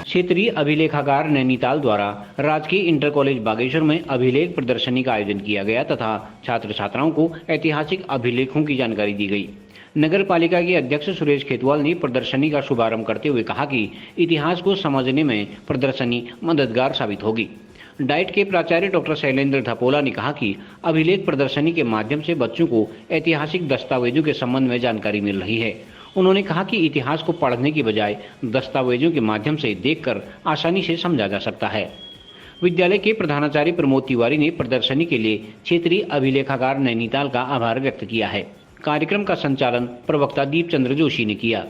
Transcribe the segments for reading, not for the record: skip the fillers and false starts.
क्षेत्रीय अभिलेखागार नैनीताल द्वारा राजकीय इंटर कॉलेज बागेश्वर में अभिलेख प्रदर्शनी का आयोजन किया गया तथा छात्र छात्राओं को ऐतिहासिक अभिलेखों की जानकारी दी गई। नगर पालिका के अध्यक्ष सुरेश खेतवाल ने प्रदर्शनी का शुभारंभ करते हुए कहा कि इतिहास को समझने में प्रदर्शनी मददगार साबित होगी। डाइट के प्राचार्य डॉक्टर शैलेंद्र धपोला ने कहा कि अभिलेख प्रदर्शनी के माध्यम से बच्चों को ऐतिहासिक दस्तावेजों के संबंध में जानकारी मिल रही है। उन्होंने कहा कि इतिहास को पढ़ने की बजाय दस्तावेजों के माध्यम से देखकर आसानी से समझा जा सकता है। विद्यालय के प्रधानाचार्य प्रमोद तिवारी ने प्रदर्शनी के लिए क्षेत्रीय अभिलेखागार नैनीताल का आभार व्यक्त किया है। कार्यक्रम का संचालन प्रवक्ता दीप चंद्र जोशी ने किया।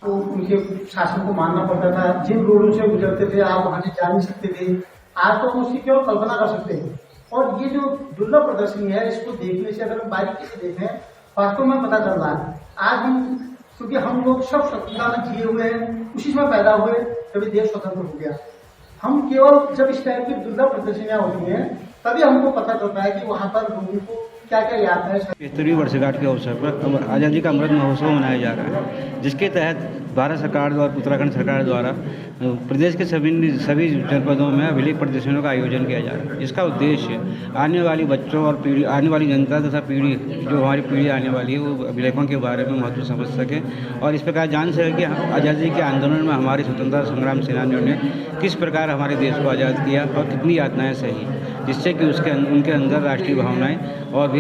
उनके शासन को मानना पड़ता था, जिन रोडों से गुजरते थे आप वहां से जा नहीं सकते थे। आज तो हम उसकी केवल कल्पना कर सकते हैं। और ये जो दुर्लभ प्रदर्शनी है, इसको देखने से अगर हम बारीकी से देखें, वास्तव में पता चल रहा है आज क्योंकि हम लोग सब स्वतंत्रता में जिए हुए हैं, उसी में पैदा हुए तभी देश स्वतंत्र हो गया। हम केवल जब इस टाइप की दुर्लभ प्रदर्शनियां होती हैं तभी हमको पता चलता है कि वहाँ पर लोगों को क्या क्या याद है। 75वीं वर्षगांठ के अवसर पर आज़ादी का अमृत महोत्सव मनाया जा रहा है, जिसके तहत भारत सरकार द्वारा उत्तराखंड सरकार द्वारा प्रदेश के सभी जनपदों में अभिलेख प्रदर्शनियों का आयोजन किया जा रहा है। इसका उद्देश्य आने वाली बच्चों और पीढ़ी, आने वाली जनता तथा पीढ़ी, जो हमारी पीढ़ी आने वाली है, वो अभिलेखों के बारे में महत्व समझ सके और इस प्रकार जान सके कि आज़ादी के आंदोलन में हमारे स्वतंत्रता संग्राम सेनानियों ने किस प्रकार हमारे देश को आज़ाद किया और कितनी यातनाएं सही, जिससे कि उनके अंदर राष्ट्रीय भावनाएं और भी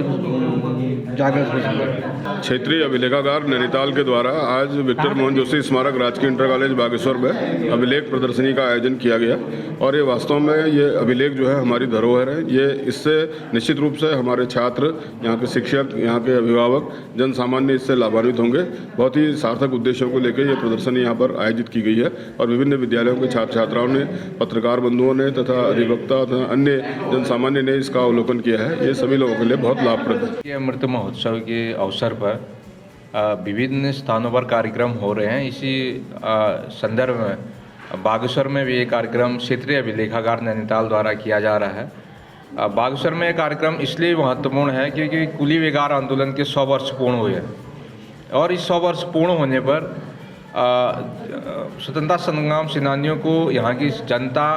जागृत हो सके। क्षेत्रीय अभिलेखागार नैनीताल के द्वारा आज विक्टर मोहन जोशी स्मारक राजकीय इंटर कॉलेज बागेश्वर में अभिलेख प्रदर्शनी का आयोजन किया गया और ये वास्तव में ये अभिलेख जो है हमारी धरोहर है। ये इससे निश्चित रूप से हमारे छात्र, यहाँ के शिक्षक, यहाँ के अभिभावक, जन सामान्य इससे लाभान्वित होंगे। बहुत ही सार्थक उद्देश्यों को लेकर ये प्रदर्शनी यहाँ पर आयोजित की गई है और विभिन्न विद्यालयों के छात्र छात्राओं ने, पत्रकार बंधुओं ने तथा अधिवक्ता तथा अन्य जन सामान्य ने इसका अवलोकन किया है। ये सभी लोगों के लिए बहुत लाभप्रद है। ये अमृत महोत्सव के अवसर पर विभिन्न स्थानों पर कार्यक्रम हो रहे हैं। इसी संदर्भ में बागेश्वर में भी एक कार्यक्रम क्षेत्रीय अभिलेखागार नैनीताल द्वारा किया जा रहा है। बागेश्वर में कार्यक्रम इसलिए महत्वपूर्ण है क्योंकि कुली विगार आंदोलन के 100 वर्ष पूर्ण हुए हैं और इस 100 वर्ष पूर्ण होने पर स्वतंत्रता संग्राम सेनानियों को यहाँ की जनता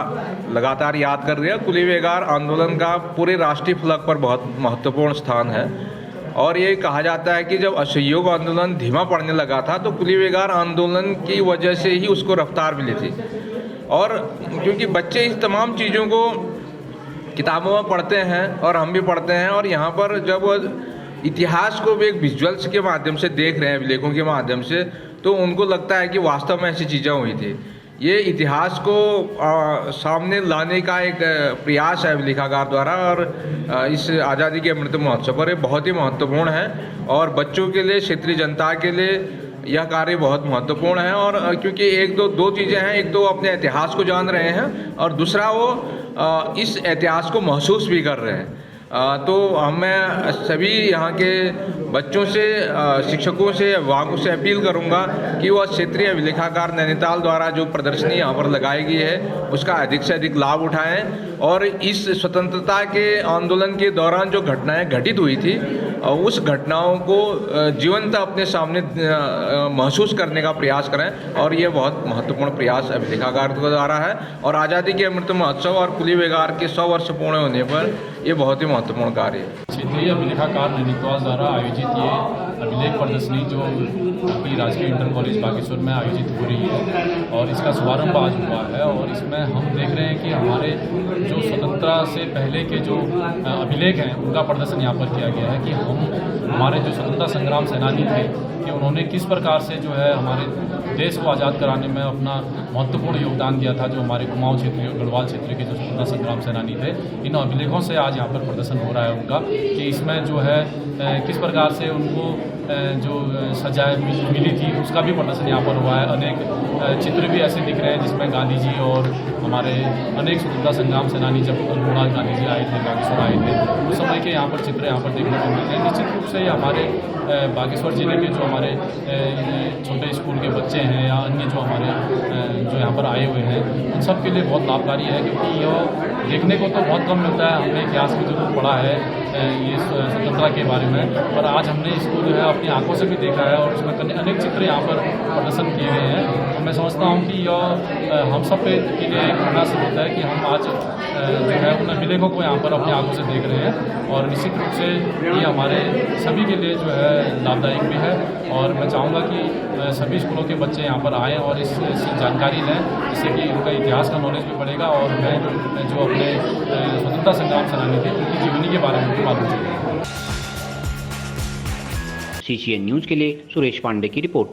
लगातार याद कर रही है। कुली विगार आंदोलन का पूरे राष्ट्रीय फलक पर बहुत महत्वपूर्ण स्थान है और ये कहा जाता है कि जब असहयोग आंदोलन धीमा पड़ने लगा था तो कुली विगार आंदोलन की वजह से ही उसको रफ्तार मिली थी। और क्योंकि बच्चे इस तमाम चीज़ों को किताबों में पढ़ते हैं और हम भी पढ़ते हैं और यहाँ पर जब इतिहास को भी एक विजुअल्स के माध्यम से देख रहे हैं, अभिलेखों के माध्यम से, तो उनको लगता है कि वास्तव में ऐसी चीज़ें हुई थी। ये इतिहास को सामने लाने का एक प्रयास है अभिलेखागार द्वारा और इस आज़ादी के अमृत महोत्सव पर ये बहुत ही महत्वपूर्ण है और बच्चों के लिए, क्षेत्रीय जनता के लिए यह कार्य बहुत महत्वपूर्ण है। और क्योंकि दो चीज़ें हैं, एक तो अपने इतिहास को जान रहे हैं और दूसरा वो इस इतिहास को महसूस भी कर रहे हैं। तो मैं सभी यहाँ के बच्चों से, शिक्षकों से, अभिभावकों से अपील करूँगा कि वह क्षेत्रीय अभिलेखागार नैनीताल द्वारा जो प्रदर्शनी यहाँ पर लगाई गई है उसका अधिक से अधिक लाभ उठाएं और इस स्वतंत्रता के आंदोलन के दौरान जो घटनाएं घटित हुई थी उस घटनाओं को जीवंत अपने सामने महसूस करने का प्रयास करें और ये बहुत महत्वपूर्ण प्रयास अभिलेखागार द्वारा है। और आज़ादी के अमृत महोत्सव और कुली विगार के 100 वर्ष पूर्ण होने पर ये बहुत ही महत्वपूर्ण कार्य है। क्षेत्रीय अभिलेखागार नैनीताल द्वारा आयोजित ये अभिलेख प्रदर्शनी जो अभी राजकीय इंटर कॉलेज बागेश्वर में आयोजित हो रही है और इसका शुभारंभ आज हुआ है और इसमें हम देख रहे हैं कि हमारे जो स्वतंत्रता से पहले के जो अभिलेख हैं उनका प्रदर्शन यहाँ पर किया गया है कि हमारे जो स्वतंत्रता संग्राम सेनानी थे कि उन्होंने किस प्रकार से जो है हमारे देश को आज़ाद कराने में अपना महत्वपूर्ण योगदान दिया था। जो हमारे कुमाऊं क्षेत्र और गढ़वाल क्षेत्र के जो स्वतंत्रता संग्राम सेनानी थे, इन अभिलेखों से आज यहाँ पर प्रदर्शन हो रहा है उनका कि इसमें जो है किस प्रकार से उनको जो सजाएं मिली थी उसका भी प्रदर्शन यहाँ पर हुआ है। अनेक चित्र भी ऐसे दिख रहे हैं जिसमें गांधी जी और हमारे अनेक स्वतंत्रता संग्राम सेनानी जब अल्मोड़ा गांधी जी आए थे, बागेश्वर आए थे, उस समय के यहाँ पर चित्र यहाँ पर देखने को मिलते हैं। निश्चित रूप से हमारे बागेश्वर जिले के जो हमारे छोटे स्कूल के बच्चे हैं या अन्य जो हमारे जो यहाँ पर आए हुए हैं उन सब के लिए बहुत लाभकारी है क्योंकि यह देखने को तो बहुत कम मिलता है। हमने इतिहास में जरूर पढ़ा है ये स्वतंत्रता के बारे में, पर आज हमने इसको जो है अपनी आंखों से भी देखा है और उसमें अनेक चित्र यहाँ पर प्रदर्शन किए गए हैं। तो मैं समझता हूँ कि यह हम सब के लिए एक प्रेरणा से होता है कि हम आज जो है उन अभिलेखों को यहाँ पर अपनी आंखों से देख रहे हैं और निश्चित रूप से ये हमारे सभी के लिए जो है लाभदायक भी है। और मैं चाहूँगा कि सभी स्कूलों के बच्चे यहाँ पर आएँ और इससे जानकारी लें, जिससे कि उनका इतिहास का नॉलेज भी बढ़ेगा और मैं जो अपने स्वतंत्रता संग्राम सेनानी थे उनकी जीवनी के बारे में भी मालूम चलेगा। CCN न्यूज़ के लिए सुरेश पांडे की रिपोर्ट।